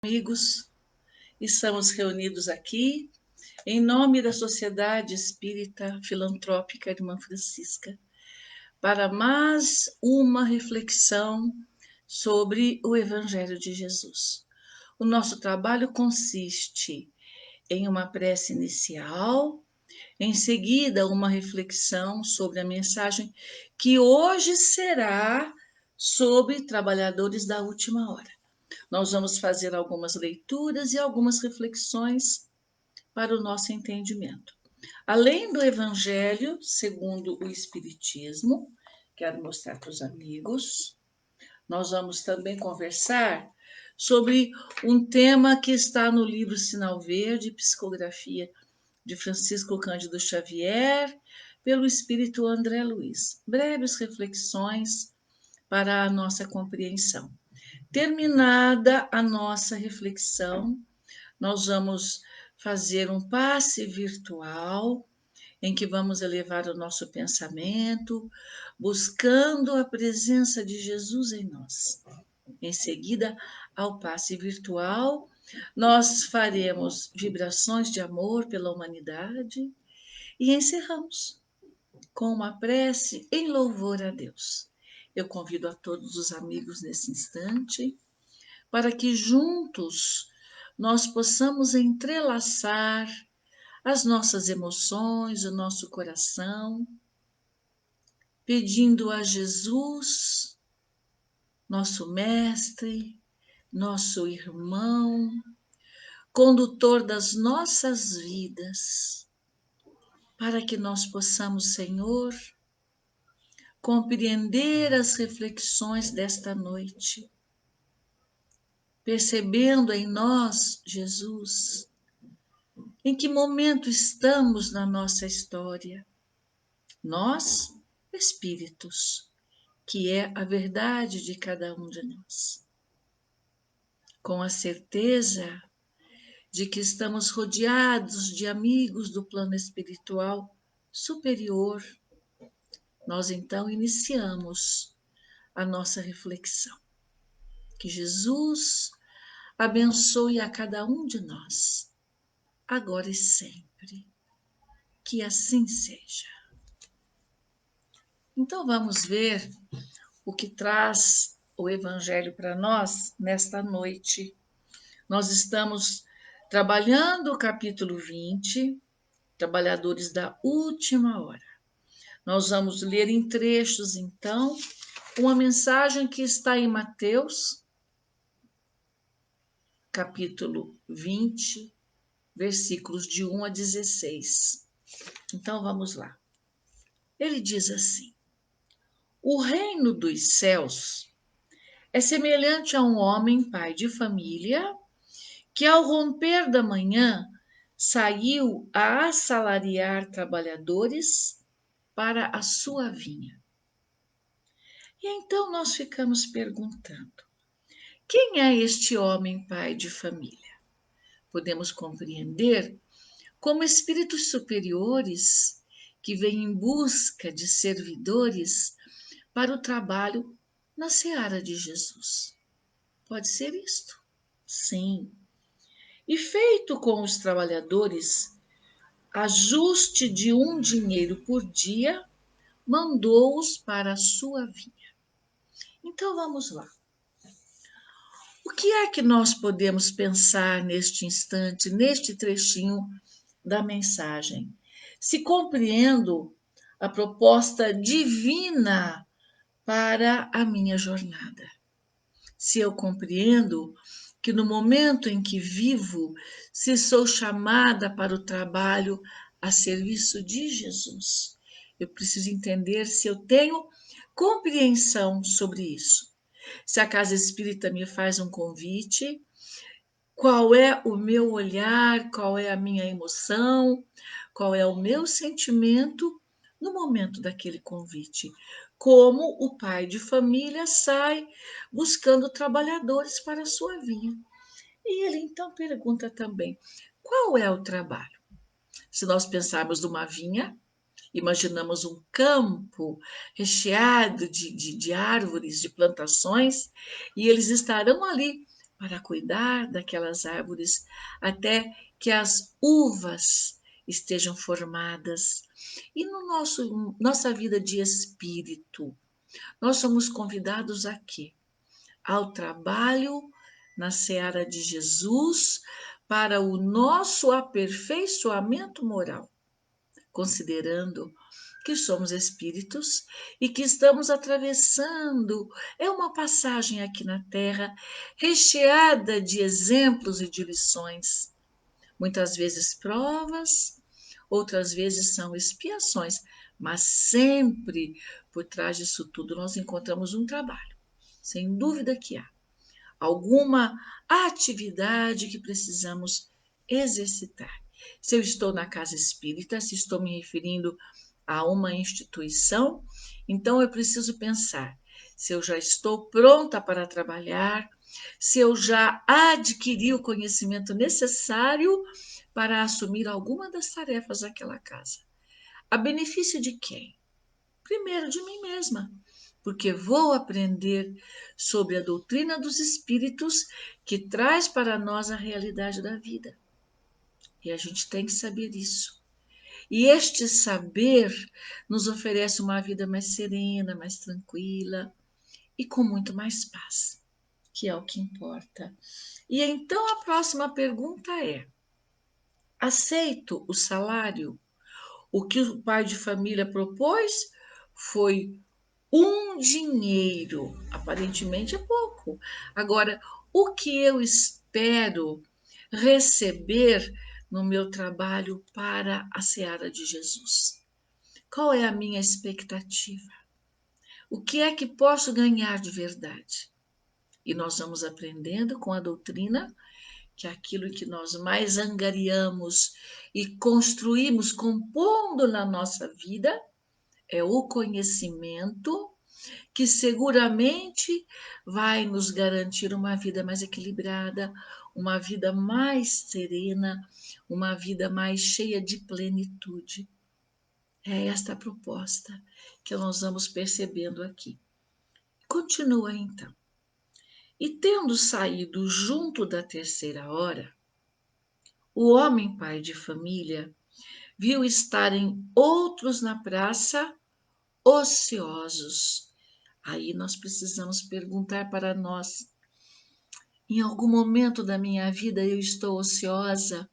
Amigos, estamos reunidos aqui em nome da Sociedade Espírita Filantrópica Irmã Francisca para mais uma reflexão sobre o Evangelho de Jesus. O nosso trabalho consiste em uma prece inicial, em seguida uma reflexão sobre a mensagem que hoje será sobre trabalhadores da última hora. Nós vamos fazer algumas leituras e algumas reflexões para o nosso entendimento. Além do Evangelho segundo o Espiritismo, quero mostrar para os amigos, nós vamos também conversar sobre um tema que está no livro Sinal Verde, Psicografia de Francisco Cândido Xavier, pelo Espírito André Luiz. Breves reflexões para a nossa compreensão. Terminada a nossa reflexão, nós vamos fazer um passe virtual em que vamos elevar o nosso pensamento, buscando a presença de Jesus em nós. Em seguida, ao passe virtual, nós faremos vibrações de amor pela humanidade e encerramos com uma prece em louvor a Deus. Eu convido a todos os amigos nesse instante para que juntos nós possamos entrelaçar as nossas emoções, o nosso coração, pedindo a Jesus, nosso mestre, nosso irmão, condutor das nossas vidas, para que nós possamos, Senhor, compreender as reflexões desta noite, percebendo em nós, Jesus, em que momento estamos na nossa história. Nós, espíritos, que é a verdade de cada um de nós. Com a certeza de que estamos rodeados de amigos do plano espiritual superior, nós então iniciamos a nossa reflexão. Que Jesus abençoe a cada um de nós, agora e sempre. Que assim seja. Então vamos ver o que traz o Evangelho para nós nesta noite. Nós estamos trabalhando o capítulo 20, Trabalhadores da Última Hora. Nós vamos ler em trechos, então, uma mensagem que está em Mateus, capítulo 20, versículos de 1 a 16. Então, vamos lá. Ele diz assim: O reino dos céus é semelhante a um homem, pai de família, que ao romper da manhã saiu a assalariar trabalhadores para a sua vinha. E então nós ficamos perguntando: quem é este homem, pai de família? Podemos compreender como espíritos superiores que vêm em busca de servidores para o trabalho na seara de Jesus. Pode ser isto? Sim. E feito com os trabalhadores ajuste de um dinheiro por dia, mandou-os para a sua vinha. Então vamos lá. O que é que nós podemos pensar neste instante, neste trechinho da mensagem? Se compreendo a proposta divina para a minha jornada. Se eu compreendo que no momento em que vivo, se sou chamada para o trabalho a serviço de Jesus, eu preciso entender se eu tenho compreensão sobre isso. Se a Casa Espírita me faz um convite, qual é o meu olhar, qual é a minha emoção, qual é o meu sentimento no momento daquele convite. Como o pai de família sai buscando trabalhadores para a sua vinha. E ele então pergunta também: qual é o trabalho? Se nós pensarmos numa vinha, imaginamos um campo recheado de árvores, de plantações, e eles estarão ali para cuidar daquelas árvores até que as uvas estejam formadas. E no nossa vida de espírito, nós somos convidados a quê? Ao trabalho na seara de Jesus para o nosso aperfeiçoamento moral, considerando que somos espíritos e que estamos atravessando uma passagem aqui na Terra recheada de exemplos e de lições, muitas vezes provas, outras vezes são expiações, mas sempre por trás disso tudo nós encontramos um trabalho, sem dúvida que há alguma atividade que precisamos exercitar. Se eu estou na casa espírita, se estou me referindo a uma instituição, então eu preciso pensar se eu já estou pronta para trabalhar, se eu já adquiri o conhecimento necessário para assumir alguma das tarefas daquela casa. A benefício de quem? Primeiro, de mim mesma, porque vou aprender sobre a doutrina dos espíritos que traz para nós a realidade da vida. E a gente tem que saber isso. E este saber nos oferece uma vida mais serena, mais tranquila e com muito mais paz, que é o que importa. E então a próxima pergunta é: aceito o salário? O que o pai de família propôs foi um dinheiro, aparentemente é pouco. Agora, o que eu espero receber no meu trabalho para a seara de Jesus? Qual é a minha expectativa? O que é que posso ganhar de verdade? E nós vamos aprendendo com a doutrina que aquilo que nós mais angariamos e construímos, compondo na nossa vida, é o conhecimento que seguramente vai nos garantir uma vida mais equilibrada, uma vida mais serena, uma vida mais cheia de plenitude. É esta a proposta que nós vamos percebendo aqui. Continua então. E tendo saído junto da terceira hora, o homem pai de família viu estarem outros na praça ociosos. Aí nós precisamos perguntar para nós: em algum momento da minha vida eu estou ociosa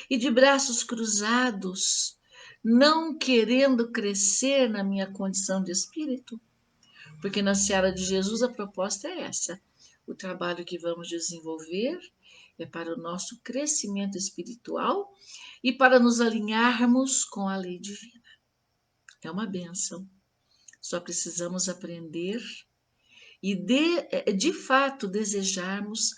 e de braços cruzados, não querendo crescer na minha condição de espírito? Porque na seara de Jesus a proposta é essa. O trabalho que vamos desenvolver é para o nosso crescimento espiritual e para nos alinharmos com a lei divina. É uma bênção. Só precisamos aprender e de fato desejarmos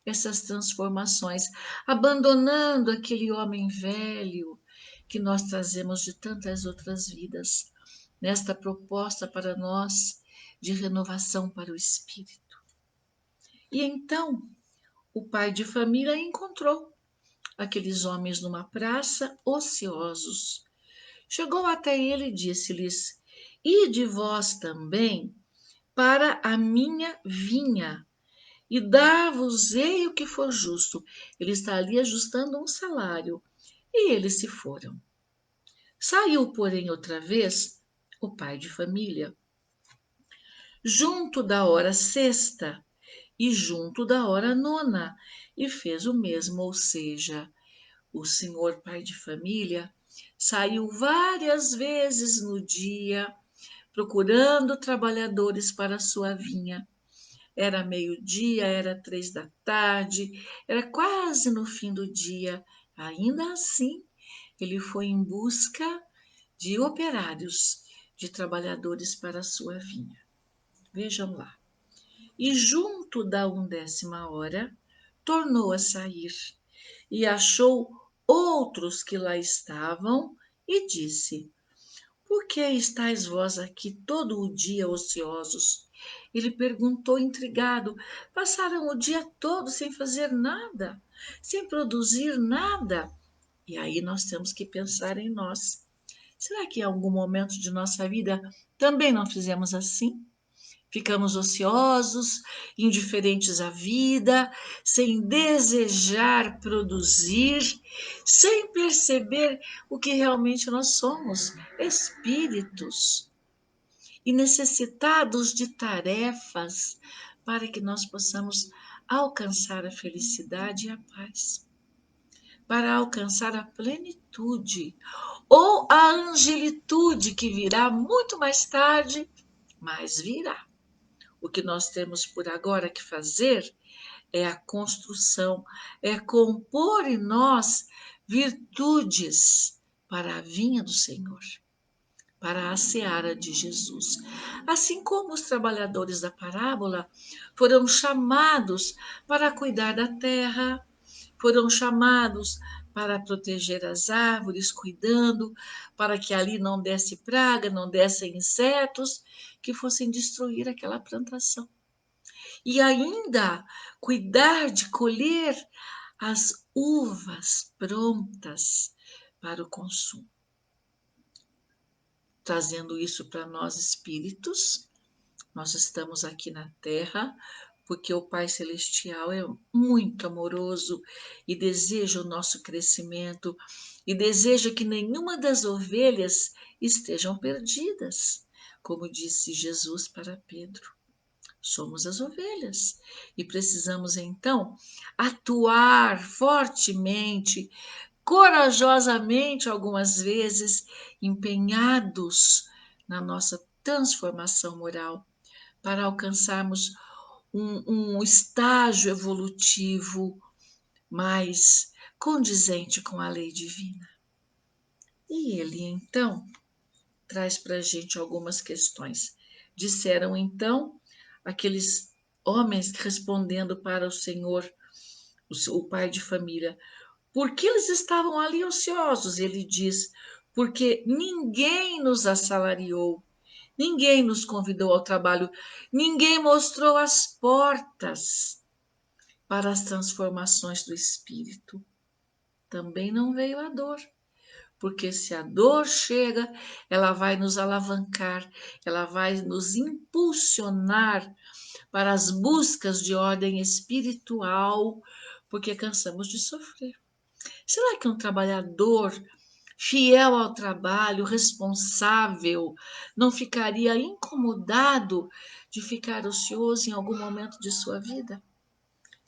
essas transformações, abandonando aquele homem velho que nós trazemos de tantas outras vidas, nesta proposta para nós de renovação para o espírito. E então o pai de família encontrou aqueles homens numa praça ociosos. Chegou até ele e disse-lhes: ide vós também para a minha vinha, e dar-vos-ei o que for justo. Ele está ali ajustando um salário. E eles se foram. Saiu, porém, outra vez o pai de família, junto da hora sexta e junto da hora nona, e fez o mesmo, ou seja, o senhor pai de família saiu várias vezes no dia procurando trabalhadores para a sua vinha. Era meio-dia, era 3 da tarde, era quase no fim do dia. Ainda assim, ele foi em busca de operários, de trabalhadores para a sua vinha. Vejam lá. E junto da 11ª hora, tornou a sair e achou outros que lá estavam e disse: por que estáis vós aqui todo o dia ociosos? Ele perguntou intrigado. Passaram o dia todo sem fazer nada, sem produzir nada. E aí nós temos que pensar em nós. Será que em algum momento de nossa vida também não fizemos assim? ficamos ociosos, indiferentes à vida, sem desejar produzir, sem perceber o que realmente nós somos, espíritos, e necessitados de tarefas para que nós possamos alcançar a felicidade e a paz, para alcançar a plenitude ou a angelitude que virá muito mais tarde, mas virá. O que nós temos por agora que fazer é a construção, é compor em nós virtudes para a vinha do Senhor, para a seara de Jesus. Assim como os trabalhadores da parábola foram chamados para cuidar da terra, foram chamados para proteger as árvores, cuidando para que ali não desse praga, não dessem insetos que fossem destruir aquela plantação. E ainda cuidar de colher as uvas prontas para o consumo. Trazendo isso para nós espíritos, nós estamos aqui na Terra porque o Pai Celestial é muito amoroso e deseja o nosso crescimento e deseja que nenhuma das ovelhas estejam perdidas, como disse Jesus para Pedro. Somos as ovelhas e precisamos então atuar fortemente, corajosamente, algumas vezes, empenhados na nossa transformação moral, para alcançarmos um estágio evolutivo mais condizente com a lei divina. E ele, então, traz para a gente algumas questões. Disseram, então, aqueles homens respondendo para o Senhor, o pai de família, por que eles estavam ali ociosos? Ele diz, porque ninguém nos assalariou, ninguém nos convidou ao trabalho, ninguém mostrou as portas para as transformações do espírito. Também não veio a dor, porque se a dor chega, ela vai nos alavancar, ela vai nos impulsionar para as buscas de ordem espiritual, porque cansamos de sofrer. Será que um trabalhador fiel ao trabalho, responsável, não ficaria incomodado de ficar ocioso em algum momento de sua vida?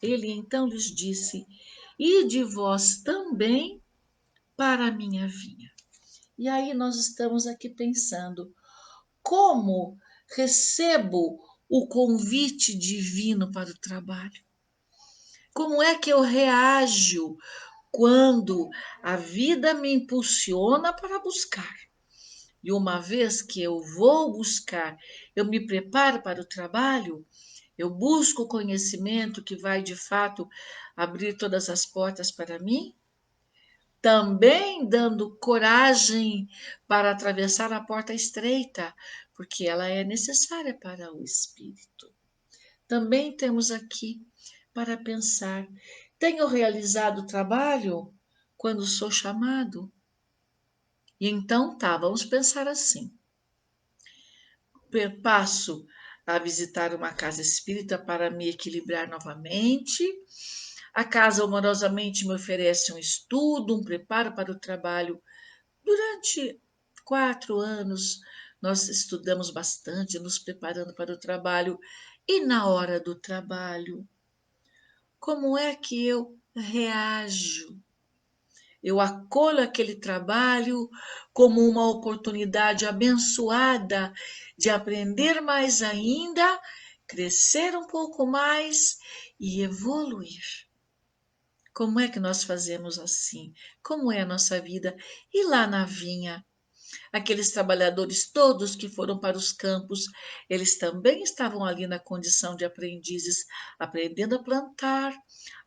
Ele então lhes disse: ide vós também para a minha vinha. E aí nós estamos aqui pensando: como recebo o convite divino para o trabalho? Como é que eu reajo quando a vida me impulsiona para buscar? E uma vez que eu vou buscar, eu me preparo para o trabalho, eu busco o conhecimento que vai de fato abrir todas as portas para mim, também dando coragem para atravessar a porta estreita, porque ela é necessária para o espírito. Também temos aqui para pensar: tenho realizado o trabalho quando sou chamado? E então tá, vamos pensar assim: passo a visitar uma casa espírita para me equilibrar novamente. A casa amorosamente me oferece um estudo, um preparo para o trabalho. Durante 4 anos, nós estudamos bastante, nos preparando para o trabalho. E na hora do trabalho, como é que eu reajo? Eu acolho aquele trabalho como uma oportunidade abençoada de aprender mais ainda, crescer um pouco mais e evoluir. Como é que nós fazemos assim? Como é a nossa vida? E lá na vinha, aqueles trabalhadores todos que foram para os campos, eles também estavam ali na condição de aprendizes, aprendendo a plantar,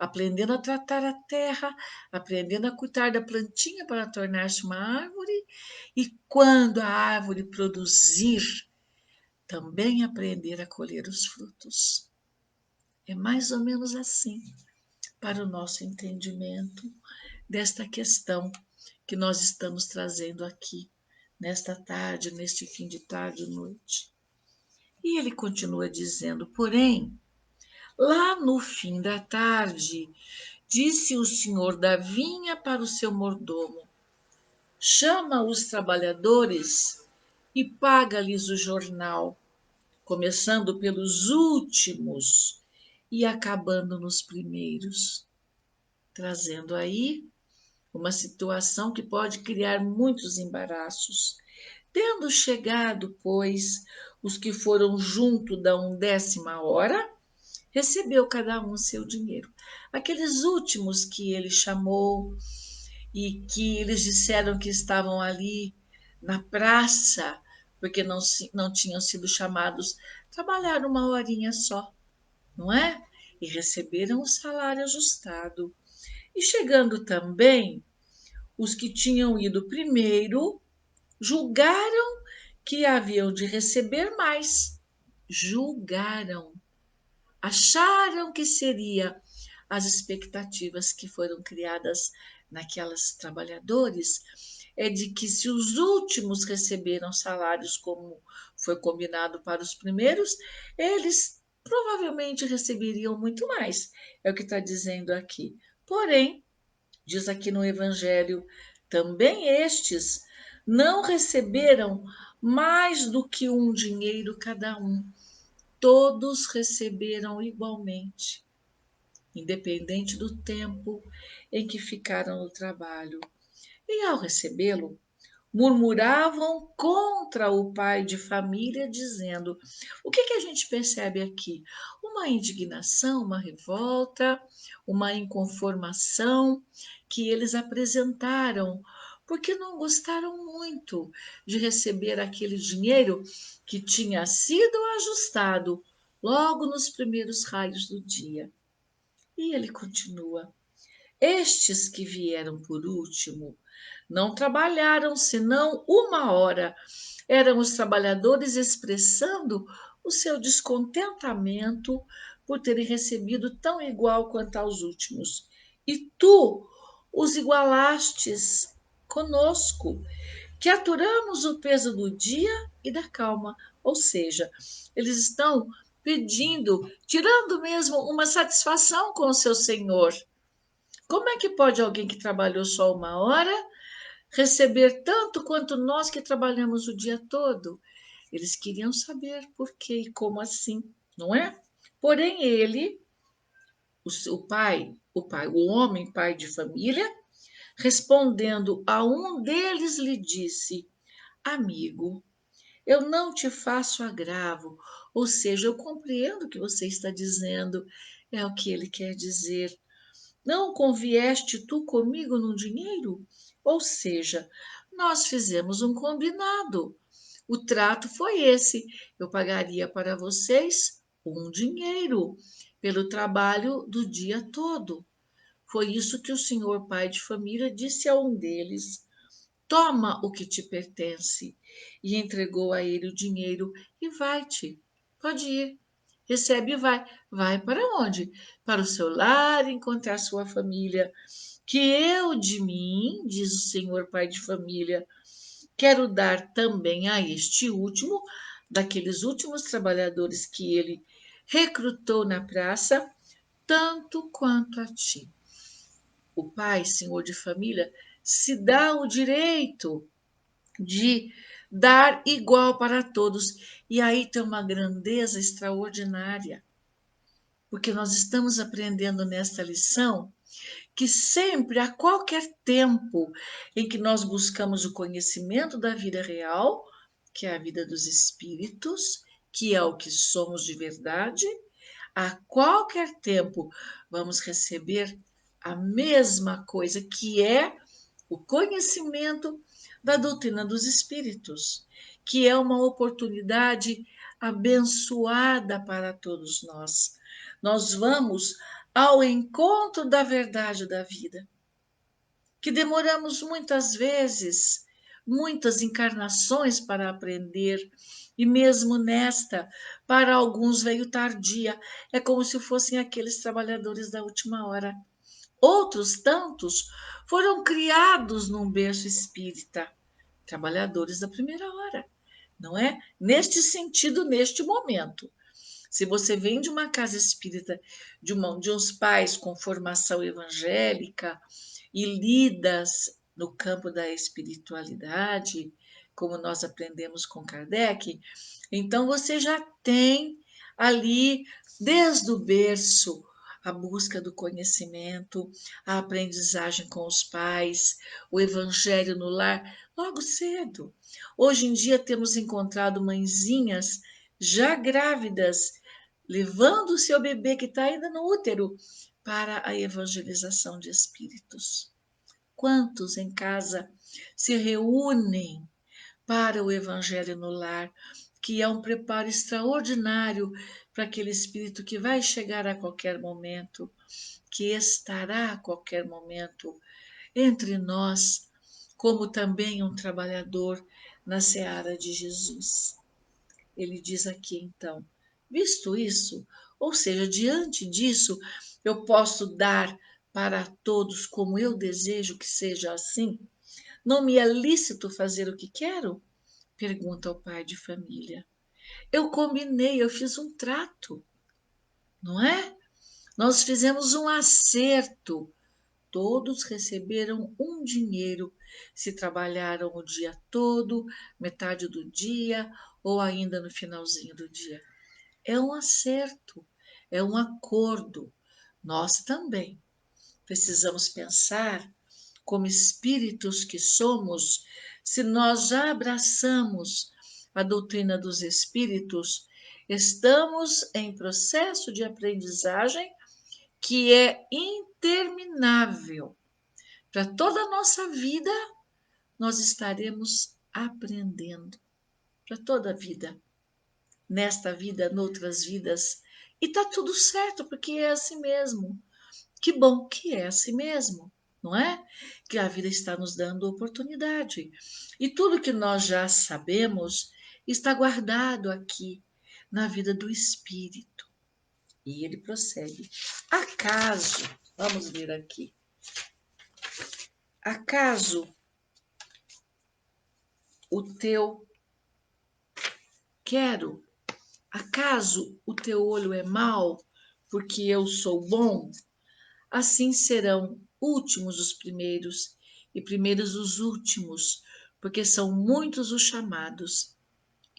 aprendendo a tratar a terra, aprendendo a cuidar da plantinha para tornar-se uma árvore, e quando a árvore produzir, também aprender a colher os frutos. É mais ou menos assim, para o nosso entendimento desta questão que nós estamos trazendo aqui nesta tarde, neste fim de tarde e noite. E ele continua dizendo: porém, lá no fim da tarde, disse o senhor da vinha para o seu mordomo: chama os trabalhadores e paga-lhes o jornal, começando pelos últimos e acabando nos primeiros, trazendo aí uma situação que pode criar muitos embaraços. Tendo chegado, pois, os que foram junto da 11ª hora, recebeu cada um seu dinheiro. Aqueles últimos que ele chamou e que eles disseram que estavam ali na praça, porque não tinham sido chamados, trabalharam uma horinha só, não é? E receberam o salário ajustado. E chegando também, os que tinham ido primeiro julgaram que haviam de receber mais. Julgaram. Acharam que seria as expectativas que foram criadas naquelas trabalhadores é de que se os últimos receberam salários como foi combinado para os primeiros, eles provavelmente receberiam muito mais. É o que está dizendo aqui. Porém, diz aqui no Evangelho, também estes não receberam mais do que um dinheiro cada um. Todos receberam igualmente, independente do tempo em que ficaram no trabalho. E ao recebê-lo, murmuravam contra o pai de família, dizendo: o que a gente percebe aqui? Uma indignação, uma revolta, uma inconformação que eles apresentaram, porque não gostaram muito de receber aquele dinheiro que tinha sido ajustado logo nos primeiros raios do dia. E ele continua: estes que vieram por último não trabalharam senão uma hora. Eram os trabalhadores expressando o seu descontentamento por terem recebido tão igual quanto aos últimos. E tu os igualastes conosco, que aturamos o peso do dia e da calma. Ou seja, eles estão pedindo, tirando mesmo uma satisfação com o seu Senhor. Como é que pode alguém que trabalhou só uma hora receber tanto quanto nós que trabalhamos o dia todo? Eles queriam saber por quê e como assim, não é? Porém, ele, o homem pai de família, respondendo a um deles, lhe disse: amigo, eu não te faço agravo, ou seja, eu compreendo o que você está dizendo, é o que ele quer dizer. Não convieste tu comigo no dinheiro? Ou seja, nós fizemos um combinado. O trato foi esse. Eu pagaria para vocês um dinheiro pelo trabalho do dia todo. Foi isso que o senhor pai de família disse a um deles: toma o que te pertence. E entregou a ele o dinheiro e vai-te. Pode ir. Recebe e vai. Vai para onde? Para o seu lar, encontrar sua família. Que eu de mim, diz o senhor pai de família, quero dar também a este último, daqueles últimos trabalhadores que ele recrutou na praça, tanto quanto a ti. O pai, senhor de família, se dá o direito de dar igual para todos. E aí tem uma grandeza extraordinária, porque nós estamos aprendendo nesta lição que sempre, a qualquer tempo em que nós buscamos o conhecimento da vida real, que é a vida dos espíritos, que é o que somos de verdade, a qualquer tempo vamos receber a mesma coisa, que é o conhecimento da doutrina dos espíritos, que é uma oportunidade abençoada para todos nós. Nós vamos ao encontro da verdade da vida, que demoramos muitas vezes, muitas encarnações para aprender, e mesmo nesta, para alguns veio tardia, é como se fossem aqueles trabalhadores da última hora. Outros tantos foram criados num berço espírita, trabalhadores da primeira hora. não é? Neste sentido, neste momento. Se você vem de uma casa espírita, de uns pais com formação evangélica e lidas no campo da espiritualidade, como nós aprendemos com Kardec, então você já tem ali, desde o berço, a busca do conhecimento, a aprendizagem com os pais, o evangelho no lar, logo cedo. Hoje em dia temos encontrado mãezinhas já grávidas, levando o seu bebê que está ainda no útero para a evangelização de espíritos. Quantos em casa se reúnem para o evangelho no lar, que é um preparo extraordinário para aquele espírito que vai chegar a qualquer momento, que estará a qualquer momento entre nós, como também um trabalhador na seara de Jesus. Ele diz aqui então, visto isso, ou seja, diante disso, eu posso dar para todos como eu desejo que seja assim? Não me é lícito fazer o que quero? Pergunta o pai de família. Eu combinei, eu fiz um trato, não é? Nós fizemos um acerto. Todos receberam um dinheiro se trabalharam o dia todo, metade do dia ou ainda no finalzinho do dia. É um acerto, é um acordo. Nós também precisamos pensar, como espíritos que somos, se nós já abraçamos a doutrina dos espíritos, estamos em processo de aprendizagem que é interminável. Para toda a nossa vida, nós estaremos aprendendo. Para toda a vida. Nesta vida, noutras vidas. E tá tudo certo, porque é assim mesmo. Que bom que é assim mesmo, não é? Que a vida está nos dando oportunidade. E tudo que nós já sabemos está guardado aqui na vida do espírito. E ele prossegue. Acaso, vamos ver aqui. Acaso o teu quero, acaso o teu olho é mau, porque eu sou bom? Assim serão últimos os primeiros e primeiros os últimos, porque são muitos os chamados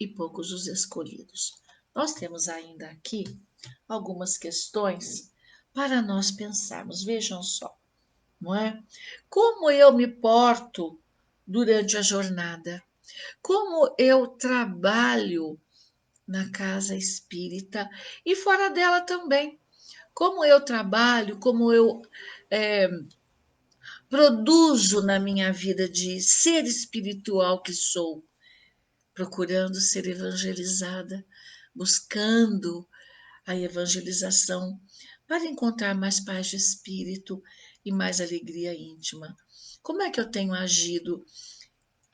e poucos os escolhidos. Nós temos ainda aqui algumas questões para nós pensarmos. Vejam só, não é? Como eu me porto durante a jornada? Como eu trabalho na casa espírita e fora dela também? Como eu trabalho, como eu é, produzo na minha vida de ser espiritual que sou, procurando ser evangelizada, buscando a evangelização para encontrar mais paz de espírito e mais alegria íntima. Como é que eu tenho agido?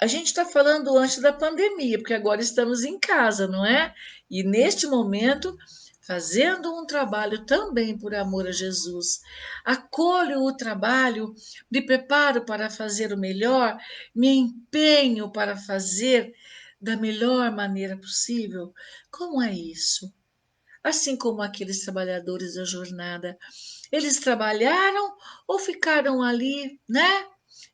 A gente está falando antes da pandemia, porque agora estamos em casa, não é? E neste momento, fazendo um trabalho também por amor a Jesus. Acolho o trabalho, me preparo para fazer o melhor, me empenho para fazer da melhor maneira possível. Como é isso? Assim como aqueles trabalhadores da jornada, eles trabalharam ou ficaram ali, né?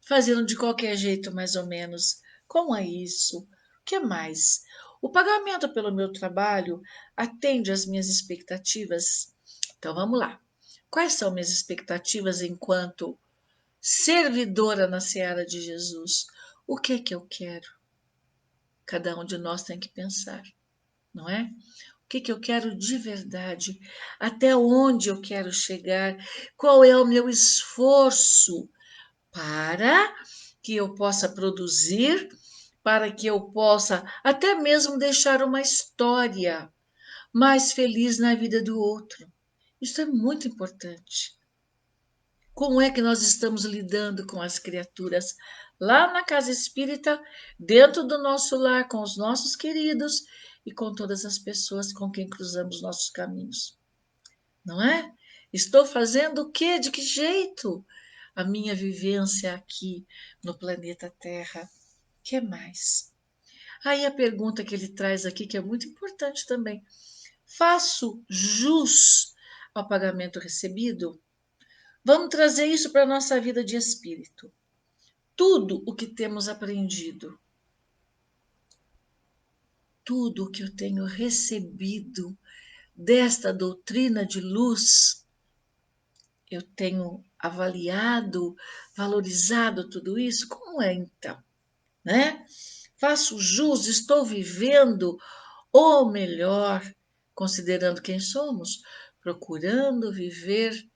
Fazendo de qualquer jeito, mais ou menos. Como é isso? O que mais? O pagamento pelo meu trabalho atende às minhas expectativas? Então vamos lá. Quais são minhas expectativas enquanto servidora na seara de Jesus? O que eu quero? Cada um de nós tem que pensar, não é? O que eu quero de verdade? Até onde eu quero chegar? Qual é o meu esforço para que eu possa produzir, para que eu possa até mesmo deixar uma história mais feliz na vida do outro? Isso é muito importante. Como é que nós estamos lidando com as criaturas lá na casa espírita, dentro do nosso lar, com os nossos queridos e com todas as pessoas com quem cruzamos nossos caminhos? Não é? Estou fazendo o quê? De que jeito? A minha vivência aqui no planeta Terra. Que mais? Aí a pergunta que ele traz aqui, que é muito importante também: faço jus ao pagamento recebido? Vamos trazer isso para a nossa vida de espírito. Tudo o que temos aprendido, tudo o que eu tenho recebido desta doutrina de luz, eu tenho avaliado, valorizado tudo isso? Como é então? Né? Faço jus, estou vivendo, ou melhor, considerando quem somos, procurando viver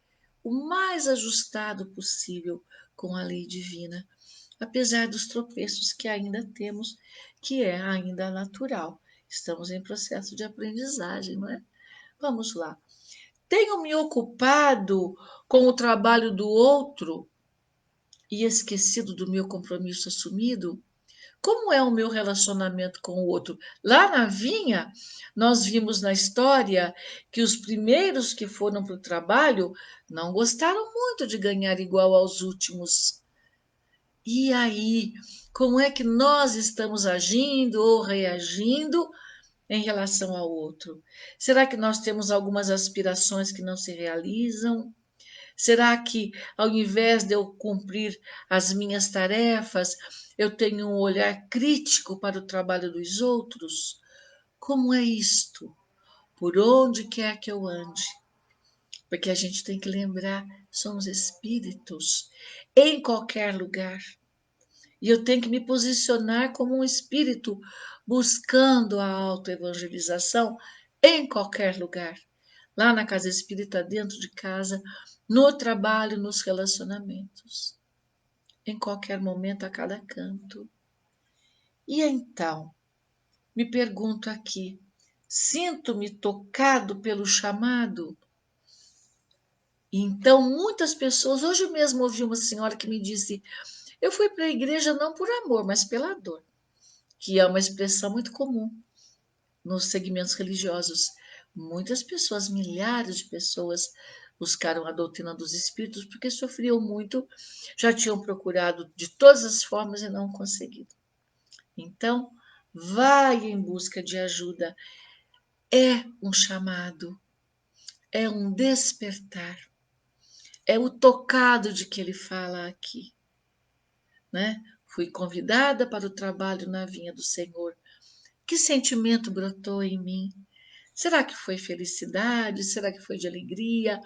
o mais ajustado possível com a lei divina, apesar dos tropeços que ainda temos, que é ainda natural. Estamos em processo de aprendizagem, não é? Vamos lá. Tenho me ocupado com o trabalho do outro e esquecido do meu compromisso assumido? Como é o meu relacionamento com o outro? Lá na vinha, nós vimos na história que os primeiros que foram para o trabalho não gostaram muito de ganhar igual aos últimos. E aí, como é que nós estamos agindo ou reagindo em relação ao outro? Será que nós temos algumas aspirações que não se realizam? Será que, ao invés de eu cumprir as minhas tarefas, eu tenho um olhar crítico para o trabalho dos outros? Como é isto? Por onde quer que eu ande? Porque a gente tem que lembrar, somos espíritos em qualquer lugar. E eu tenho que me posicionar como um espírito buscando a autoevangelização em qualquer lugar. Lá na casa espírita, dentro de casa, no trabalho, nos relacionamentos. Em qualquer momento, a cada canto. E então, me pergunto aqui, sinto-me tocado pelo chamado? E então, muitas pessoas, hoje mesmo ouvi uma senhora que me disse, eu fui para a igreja não por amor, mas pela dor, que é uma expressão muito comum nos segmentos religiosos. Muitas pessoas, milhares de pessoas, buscaram a doutrina dos espíritos porque sofriam muito, já tinham procurado de todas as formas e não conseguido. Então, vai em busca de ajuda. É um chamado, é um despertar, é o tocado de que ele fala aqui, né? Fui convidada para o trabalho na vinha do Senhor. Que sentimento brotou em mim? Será que foi felicidade? Será que foi de alegria?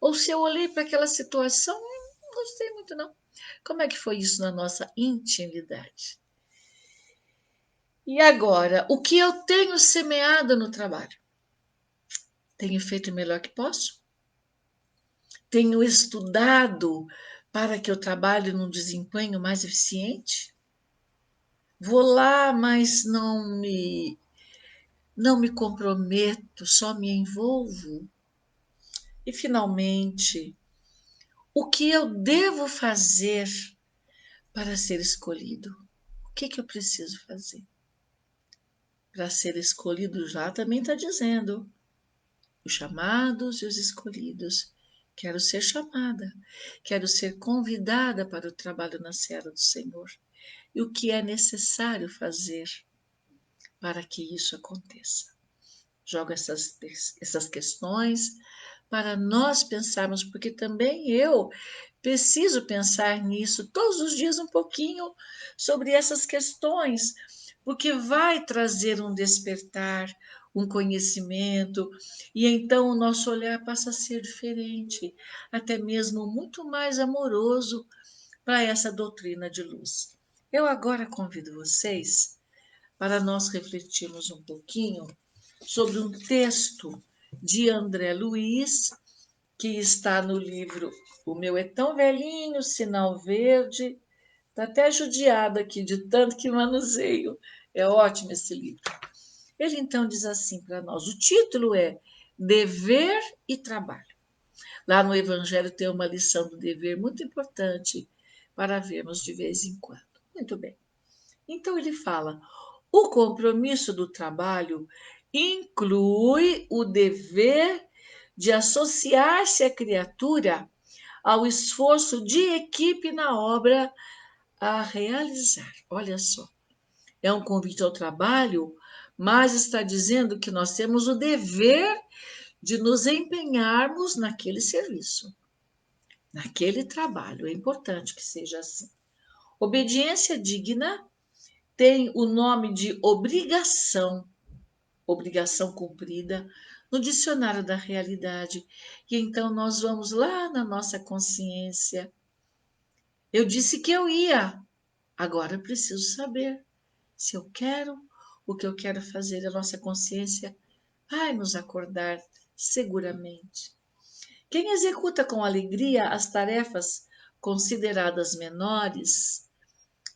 Ou se eu olhei para aquela situação, não gostei muito não. Como é que foi isso na nossa intimidade? E agora, o que eu tenho semeado no trabalho? Tenho feito o melhor que posso? Tenho estudado para que eu trabalhe num desempenho mais eficiente? Vou lá, mas não me comprometo, só me envolvo? E finalmente, o que eu devo fazer para ser escolhido? O que eu preciso fazer? Para ser escolhido já também está dizendo. Os chamados e os escolhidos. Quero ser chamada, quero ser convidada para o trabalho na seara do Senhor. E o que é necessário fazer para que isso aconteça? Jogo essas questões para nós pensarmos, porque também eu preciso pensar nisso todos os dias um pouquinho sobre essas questões, porque vai trazer um despertar, um conhecimento, e então o nosso olhar passa a ser diferente, até mesmo muito mais amoroso para essa doutrina de luz. Eu agora convido vocês para nós refletirmos um pouquinho sobre um texto de André Luiz, que está no livro O Meu é Tão Velhinho, Sinal Verde. Está até judiado aqui de tanto que manuseio. É ótimo esse livro. Ele então diz assim para nós: o título é Dever e Trabalho. Lá no Evangelho tem uma lição do dever muito importante para vermos de vez em quando. Muito bem. Então ele fala: o compromisso do trabalho inclui o dever de associar-se à criatura ao esforço de equipe na obra a realizar. Olha só, é um convite ao trabalho, mas está dizendo que nós temos o dever de nos empenharmos naquele serviço, naquele trabalho. É importante que seja assim. Obediência digna tem o nome de obrigação, obrigação cumprida, no dicionário da realidade. E então nós vamos lá na nossa consciência. Eu disse que eu ia, agora eu preciso saber se eu quero o que eu quero fazer. A nossa consciência vai nos acordar seguramente. Quem executa com alegria as tarefas consideradas menores,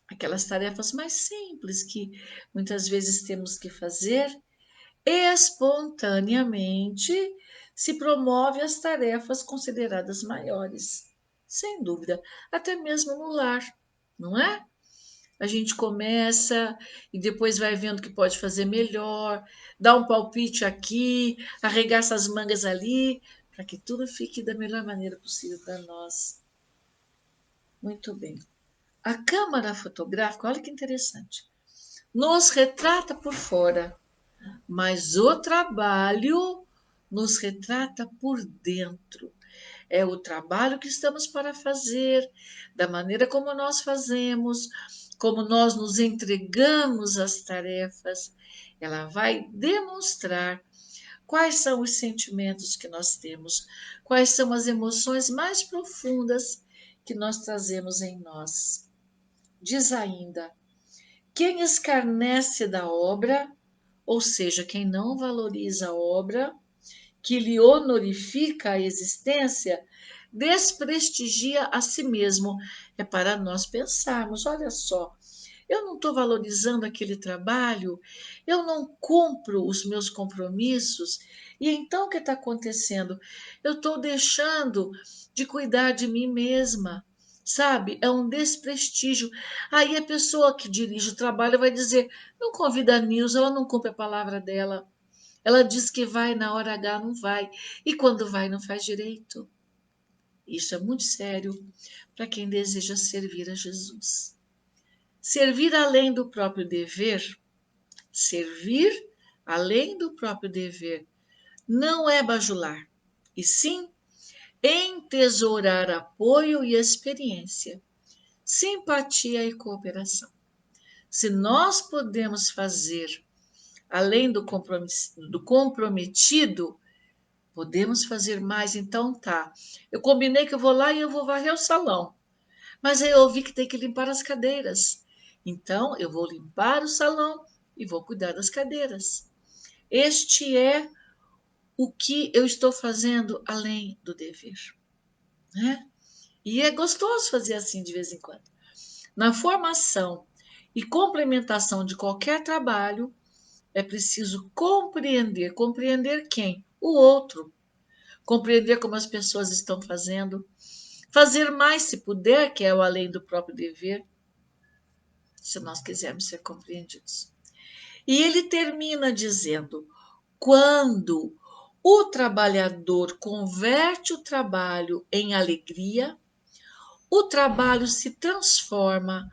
aquelas tarefas mais simples que muitas vezes temos que fazer, espontaneamente se promove as tarefas consideradas maiores. Sem dúvida, até mesmo no lar, não é? A gente começa e depois vai vendo que pode fazer melhor, dá um palpite aqui, arregaça as mangas ali, para que tudo fique da melhor maneira possível para nós. Muito bem. A câmara fotográfica, olha que interessante, nos retrata por fora, mas o trabalho nos retrata por dentro. É o trabalho que estamos para fazer, da maneira como nós fazemos, como nós nos entregamos às tarefas. Ela vai demonstrar quais são os sentimentos que nós temos, quais são as emoções mais profundas que nós trazemos em nós. Diz ainda: quem escarnece da obra, ou seja, quem não valoriza a obra, que lhe honorifica a existência, desprestigia a si mesmo. É para nós pensarmos: olha só, eu não estou valorizando aquele trabalho, eu não cumpro os meus compromissos, e então o que está acontecendo? Eu estou deixando de cuidar de mim mesma. Sabe, é um desprestígio. Aí a pessoa que dirige o trabalho vai dizer: não convida a Nilza, ela não cumpre a palavra dela. Ela diz que vai, na hora H não vai. E quando vai, não faz direito. Isso é muito sério para quem deseja servir a Jesus. Servir além do próprio dever, servir além do próprio dever, não é bajular, e sim entesourar apoio e experiência, simpatia e cooperação. Se nós podemos fazer além do comprometido, podemos fazer mais, então tá. Eu combinei que eu vou lá e eu vou varrer o salão. Mas aí eu ouvi que tem que limpar as cadeiras. Então eu vou limpar o salão e vou cuidar das cadeiras. Este é o que eu estou fazendo além do dever, né? E é gostoso fazer assim de vez em quando. Na formação e complementação de qualquer trabalho, é preciso compreender. Compreender quem? O outro. Compreender como as pessoas estão fazendo, fazer mais se puder, que é o além do próprio dever, se nós quisermos ser compreendidos. E ele termina dizendo: quando o trabalhador converte o trabalho em alegria, o trabalho se transforma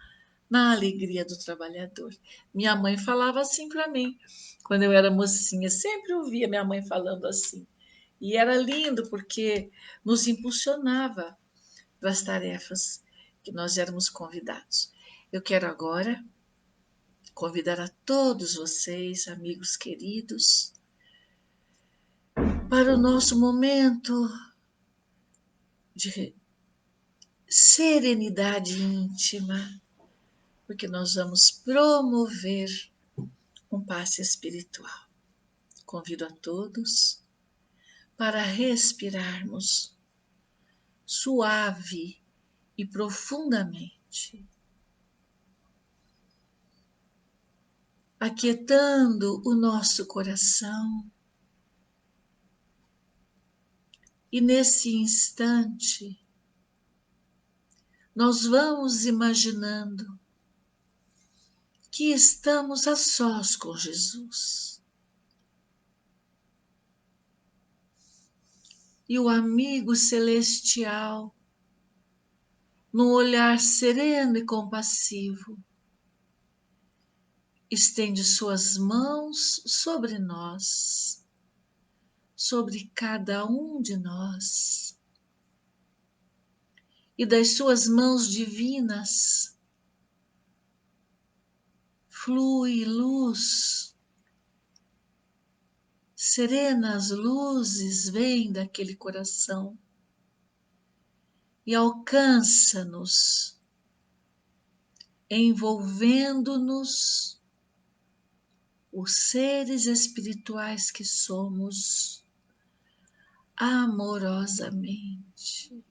na alegria do trabalhador. Minha mãe falava assim para mim, quando eu era mocinha, sempre ouvia minha mãe falando assim. E era lindo porque nos impulsionava para as tarefas que nós éramos convidados. Eu quero agora convidar a todos vocês, amigos queridos, para o nosso momento de serenidade íntima, porque nós vamos promover um passe espiritual. Convido a todos para respirarmos suave e profundamente, aquietando o nosso coração. E nesse instante, nós vamos imaginando que estamos a sós com Jesus. E o amigo celestial, num olhar sereno e compassivo, estende suas mãos sobre nós, sobre cada um de nós, e das suas mãos divinas flui luz, serenas luzes vêm daquele coração e alcança-nos, envolvendo-nos, os seres espirituais que somos, amorosamente,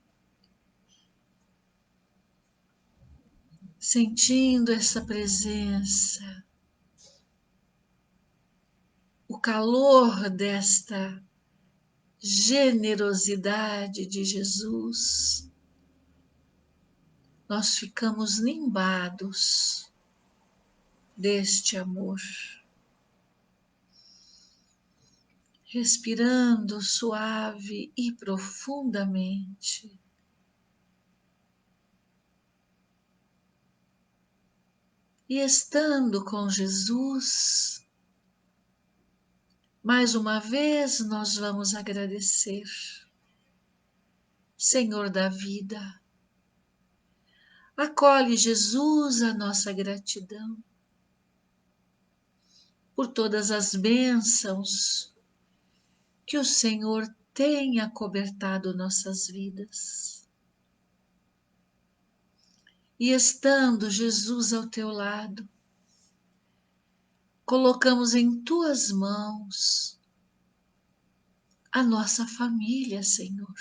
sentindo essa presença, o calor desta generosidade de Jesus, nós ficamos nimbados deste amor, respirando suave e profundamente. E estando com Jesus, mais uma vez nós vamos agradecer, Senhor da vida. Acolhe, Jesus, a nossa gratidão por todas as bênçãos que o Senhor tem acobertado nossas vidas. E estando, Jesus, ao teu lado, colocamos em tuas mãos a nossa família, Senhor.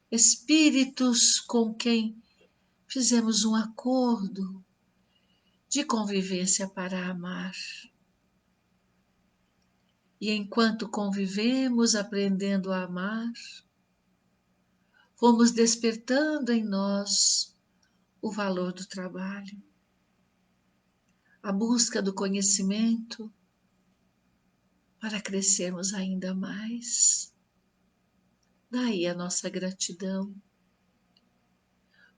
Espíritos com quem fizemos um acordo de convivência para amar. E enquanto convivemos, aprendendo a amar, fomos despertando em nós o valor do trabalho, a busca do conhecimento para crescermos ainda mais. Daí a nossa gratidão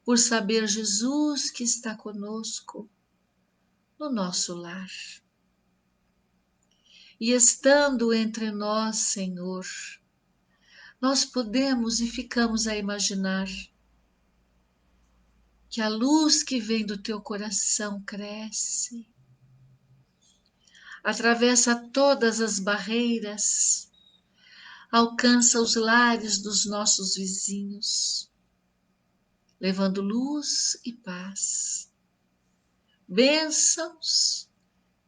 por saber, Jesus, que está conosco no nosso lar. E estando entre nós, Senhor, nós podemos e ficamos a imaginar que a luz que vem do teu coração cresce, atravessa todas as barreiras, alcança os lares dos nossos vizinhos, levando luz e paz, bênçãos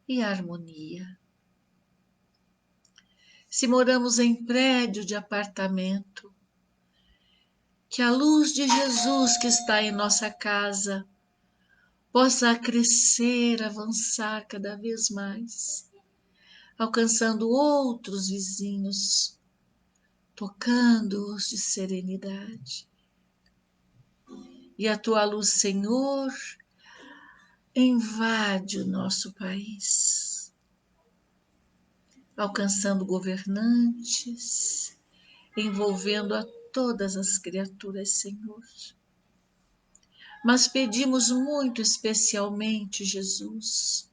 e harmonia. Se moramos em prédio de apartamento, que a luz de Jesus que está em nossa casa possa crescer, avançar cada vez mais, alcançando outros vizinhos, tocando-os de serenidade. E a tua luz, Senhor, invade o nosso país, alcançando governantes, envolvendo a todas as criaturas, Senhor. Mas pedimos muito especialmente, Jesus,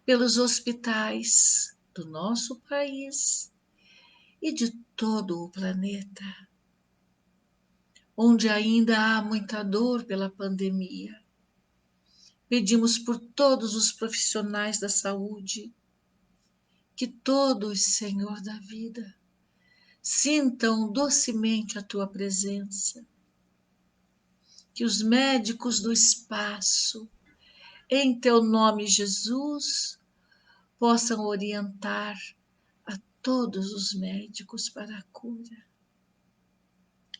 pelos hospitais do nosso país e de todo o planeta, onde ainda há muita dor pela pandemia. Pedimos por todos os profissionais da saúde, que todos, Senhor da vida, sintam docemente a tua presença, que os médicos do espaço, em teu nome, Jesus, possam orientar a todos os médicos para a cura.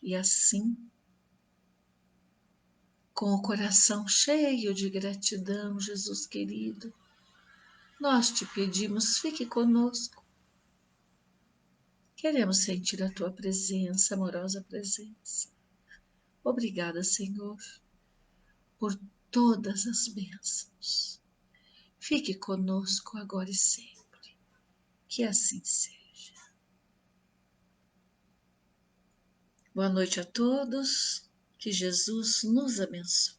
E assim, com o coração cheio de gratidão, Jesus querido, nós te pedimos, fique conosco. Queremos sentir a tua presença, amorosa presença. Obrigada, Senhor, por todas as bênçãos. Fique conosco agora e sempre. Que assim seja. Boa noite a todos. Que Jesus nos abençoe.